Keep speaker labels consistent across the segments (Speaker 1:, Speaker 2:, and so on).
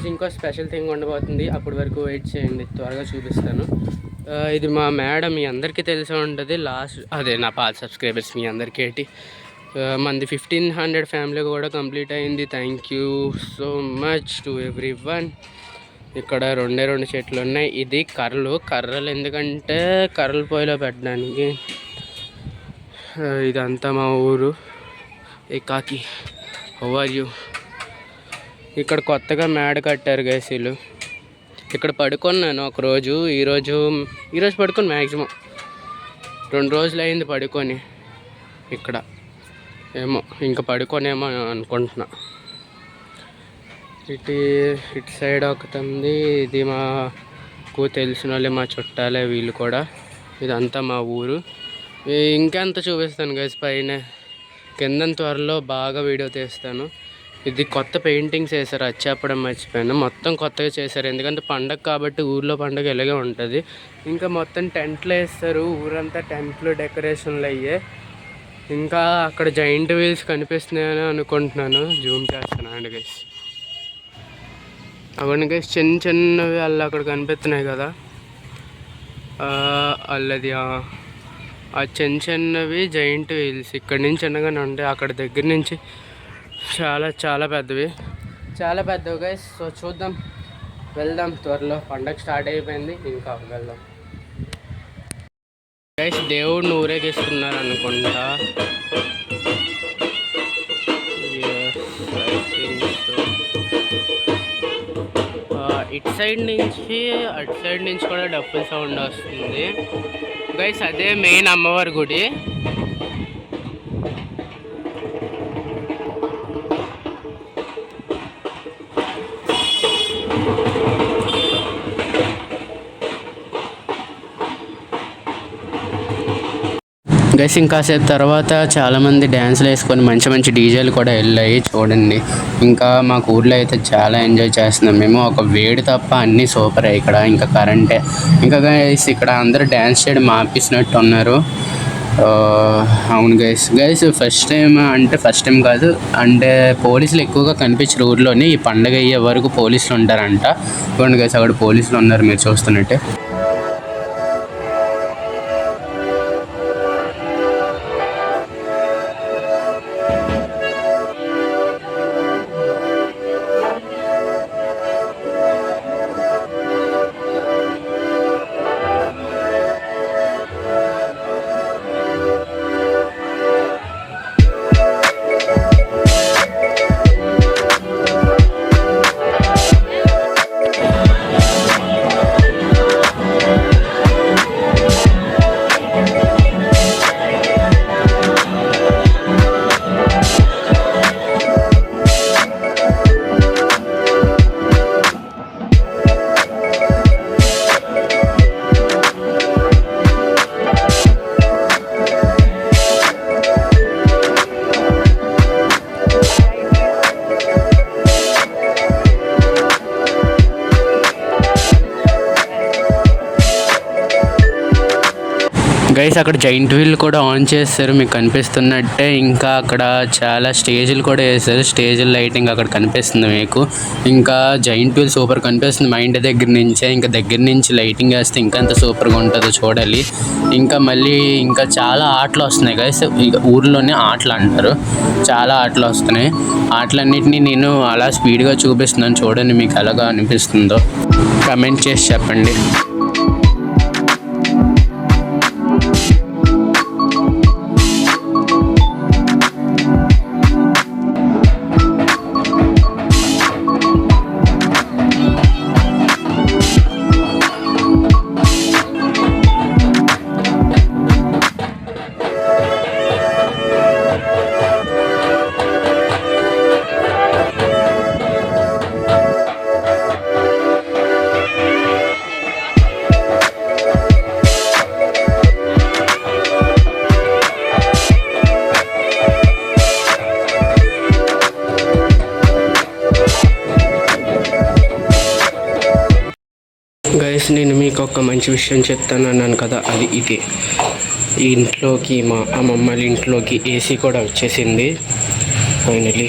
Speaker 1: ఈరోజు ఇంకో special thing ఉండబోతుంది. అప్పటి వరకు వెయిట్ చేయండి, త్వరగా చూపిస్తాను. ఇది మా మేడం, మీ అందరికీ తెలిసే ఉంటుంది. నా పాత సబ్స్క్రైబర్స్ మీ అందరికీ ఏంటి మనది 1500 ఫ్యామిలీ కూడా కంప్లీట్ అయింది. Thank you so much to every one. ఇక్కడ రెండు చెట్లు ఉన్నాయి. ఇది కర్రలు ఎందుకంటే కర్రలు పొయ్యిలో పెట్టడానికి. ఇదంతా మా ఊరు. కాకి హౌ ఆర్ యూ. ఇక్కడ కొత్తగా మేడ కట్టారు గైస్ వీళ్ళు. ఇక్కడ పడుకున్నాను ఒకరోజు. ఈరోజు పడుకొని మ్యాక్సిమం 2 రోజులు అయింది పడుకొని. ఇక్కడ ఏమో ఇంకా పడుకోనేమో అనుకుంటున్నా. ఇటు సైడ్ ఒకటి. ఇది మాకు తెలిసిన వాళ్ళే, మా చుట్టాలే వీళ్ళు కూడా. ఇదంతా మా ఊరు. ఇంకెంత చూపిస్తాను గైస్ పైన. కింద త్వరలో బాగా వీడియో తీస్తాను. ఇది కొత్త పెయింటింగ్స్ వేశారు, అది చెప్పడం మర్చిపోయాను. మొత్తం కొత్తగా చేశారు, ఎందుకంటే పండగ కాబట్టి ఊర్లో పండగ ఇలాగే ఉంటుంది. ఇంకా మొత్తం టెంట్లు వేస్తారు, ఊరంతా టెంట్లు డెకరేషన్లు అయ్యే. ఇంకా అక్కడ జైంట్ వీల్స్ కనిపిస్తున్నాయని అనుకుంటున్నాను. జూమ్ చేస్తాను అండి గైస్. అవన్నీ గైస్ చిన్నవి అలా అక్కడ కనిపిస్తున్నాయి కదా, అల్లది ఆ చిన్నవి జైంట్ వీల్స్. ఇక్కడ నుంచి చిన్నగానే ఉంటాయి, అక్కడ దగ్గర నుంచి చాలా పెద్దవి గైస్. సో చూద్దాం, వెళ్దాం త్వరలో. పండగ స్టార్ట్ అయిపోయింది, ఇంకా వెళ్దాం గైస్. దేవుడిని ఊరేగిస్తున్నారు అనుకుంటా. ఇటు సైడ్ నుంచి అటు సైడ్ నుంచి కూడా డప్పుల సౌండ్ వస్తుంది గైస్. అదే మెయిన్ అమ్మవారి గుడి. గైస్ ఇంకాసేపు తర్వాత చాలామంది డ్యాన్స్లు వేసుకొని మంచి డీజేలు కూడా వెళ్ళాయి చూడండి. ఇంకా మాకు ఊర్లో అయితే చాలా ఎంజాయ్ చేస్తున్నాం మేము. ఒక వేడి తప్ప అన్నీ సూపర్. ఇక్కడ ఇంకా కరెంటే. ఇంకా గైస్ ఇక్కడ అందరూ డ్యాన్స్ చేయడం ఆపేసినట్టు ఉన్నారు. అవును గైస్ ఫస్ట్ టైం కాదు అంటే పోలీసులు ఎక్కువగా కనిపించారు ఊర్లోని. ఈ పండగ అయ్యే వరకు పోలీసులు ఉంటారంట. చూడండి గైస్, అక్కడ పోలీసులు ఉన్నారు మీరు చూస్తున్నట్టే. గైస్ అక్కడ జైంట్ వీల్ కూడా ఆన్ చేస్తారు మీకు కనిపిస్తున్నట్టే. ఇంకా అక్కడ చాలా స్టేజ్లు కూడా వేస్తారు. స్టేజ్ లైటింగ్ అక్కడ కనిపిస్తుంది మీకు. ఇంకా జైంట్ వీల్ సూపర్ కనిపిస్తుంది మా ఇంటి దగ్గర నుంచే. ఇంకా దగ్గర నుంచి లైటింగ్ వేస్తే ఇంకా ఎంత సూపర్గా ఉంటుందో చూడాలి. ఇంకా మళ్ళీ ఇంకా చాలా ఆటలు వస్తున్నాయి గైస్. ఊర్లోనే ఆటలు అంటారు, చాలా ఆటలు వస్తున్నాయి. ఆటలన్నింటినీ నేను అలా స్పీడ్గా చూపిస్తున్నాను, చూడండి మీకు ఎలాగా అనిపిస్తుందో కమెంట్ చేసి చెప్పండి. గైస్ నేను మీకు ఒక మంచి విషయం చెప్తాను అన్నాను కదా, అది ఇదే. ఈ ఇంట్లోకి మా అమ్మమ్మ ఇంట్లోకి ఏసీ కూడా వచ్చేసింది ఫైనలీ.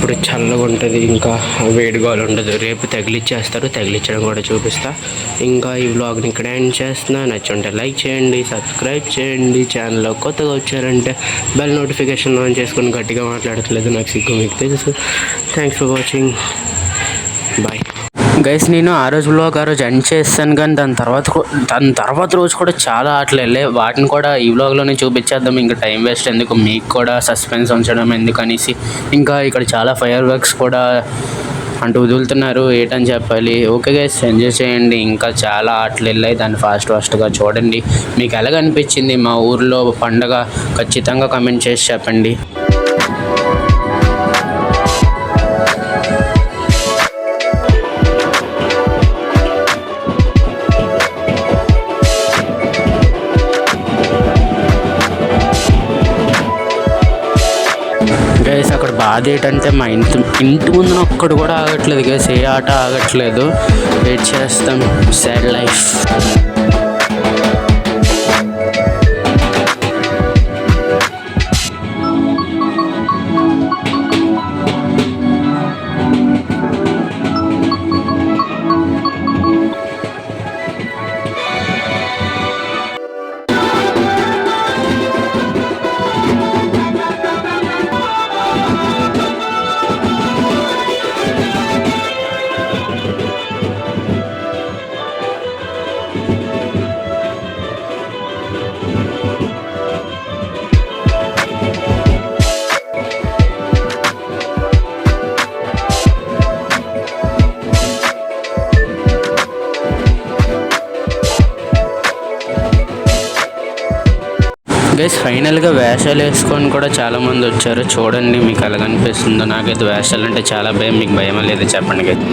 Speaker 1: ఇప్పుడు చల్లగా ఉంటుంది, ఇంకా వేడిగాలు ఉండదు. రేపు తగిలిచ్చేస్తారు, తగిలిచ్చడం కూడా చూపిస్తా. ఇంకా ఈ వ్లాగ్ని ఇక్కడ ఎండ్ చేస్తున్నా. నచ్చుంటే లైక్ చేయండి, సబ్స్క్రైబ్ చేయండి. ఛానల్లో కొత్తగా వచ్చారంటే బెల్ నోటిఫికేషన్ ఆన్ చేసుకొని గట్టిగా మాట్లాడట్లేదు, నాకు సిగ్గు, మీకు తెలుసు. Thanks for watching, bye guys. నేను ఆ రోజు వ్లాగ్ ఆ రోజు ఎండ్ చేస్తాను, కానీ దాని తర్వాత రోజు కూడా చాలా ఆటలు వెళ్ళాయి. వాటిని కూడా ఈ వ్లాగ్లోనే చూపించేద్దాం, ఇంకా టైం వేస్ట్ ఎందుకు, మీకు కూడా సస్పెన్స్ ఉంచడం ఎందుకు అనేసి. ఇంకా ఇక్కడ చాలా ఫైర్ వర్క్స్ కూడా అంటూ వదులుతున్నారు, ఏటని చెప్పాలి. ఓకే గైస్, ఎంజాయ్ చేయండి. ఇంకా చాలా ఆటలు వెళ్ళాయి, దాన్ని ఫాస్ట్గా చూడండి. మీకు ఎలాగ అనిపించింది మా ఊర్లో పండగ ఖచ్చితంగా కమెంట్ చేసి చెప్పండి. గైస్ అక్కడ బాధ ఏంటంటే మా ఇంటి ముందున ఒక్కడు కూడా ఆగట్లేదు గైస్, ఏ ఆట ఆగట్లేదు. వెయిట్ చేస్తాం, సాడ్ లైఫ్. గైస్ ఫైనల్గా వేషాలు వేసుకొని కూడా చాలామంది వచ్చారు. చూడండి మీకు ఎలా కనిపిస్తుందో. నాకైతే వేషాలు అంటే చాలా భయం, మీకు భయమా లేదా చెప్పండి గైస్.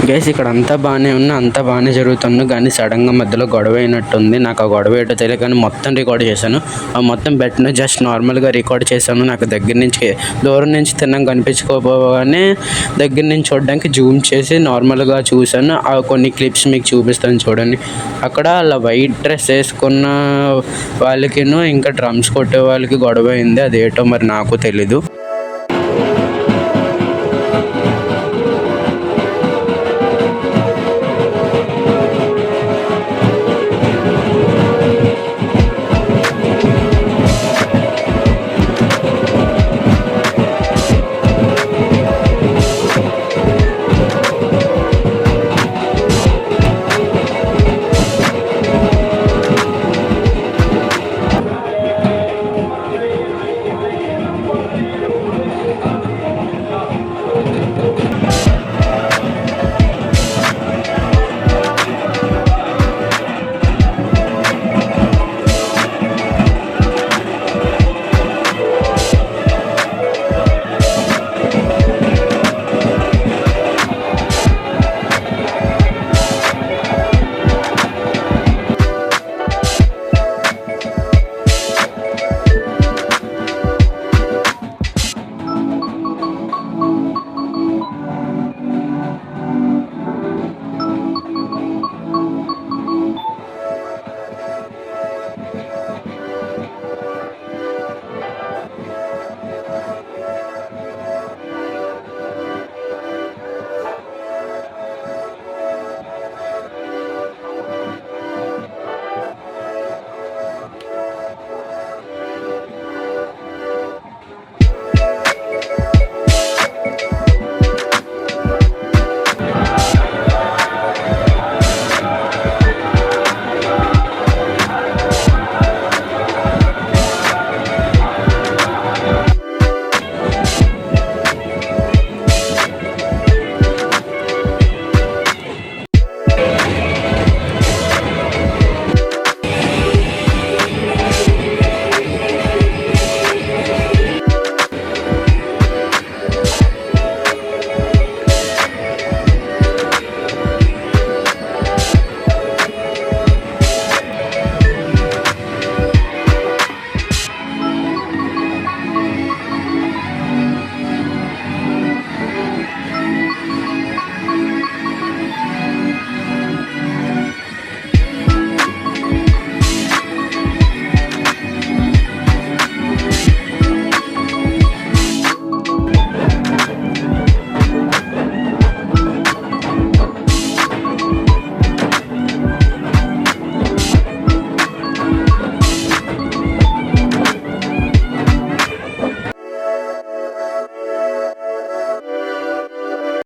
Speaker 1: గైస్ ఇక్కడ అంతా బాగానే ఉన్నా, అంతా బాగానే జరుగుతుంది, కానీ సడన్గా మధ్యలో గొడవ అయినట్టుంది. నాకు ఆ గొడవ ఏంటో తెలియదు, కానీ మొత్తం రికార్డ్ చేశాను. ఆ మొత్తం పెట్టిన జస్ట్ నార్మల్గా రికార్డ్ చేశాను. నాకు దగ్గర నుంచి దూరం నుంచి తిన్నాం కనిపించుకోపోగానే దగ్గర నుంచి చూడడానికి జూమ్ చేసి నార్మల్గా చూశాను. ఆ కొన్ని క్లిప్స్ మీకు చూపిస్తాను చూడండి. అక్కడ అలా వైట్ డ్రెస్ వేసుకున్న వాళ్ళకిను ఇంకా డ్రమ్స్ కొట్టే వాళ్ళకి గొడవ అయింది. అదేటో మరి నాకు తెలీదు.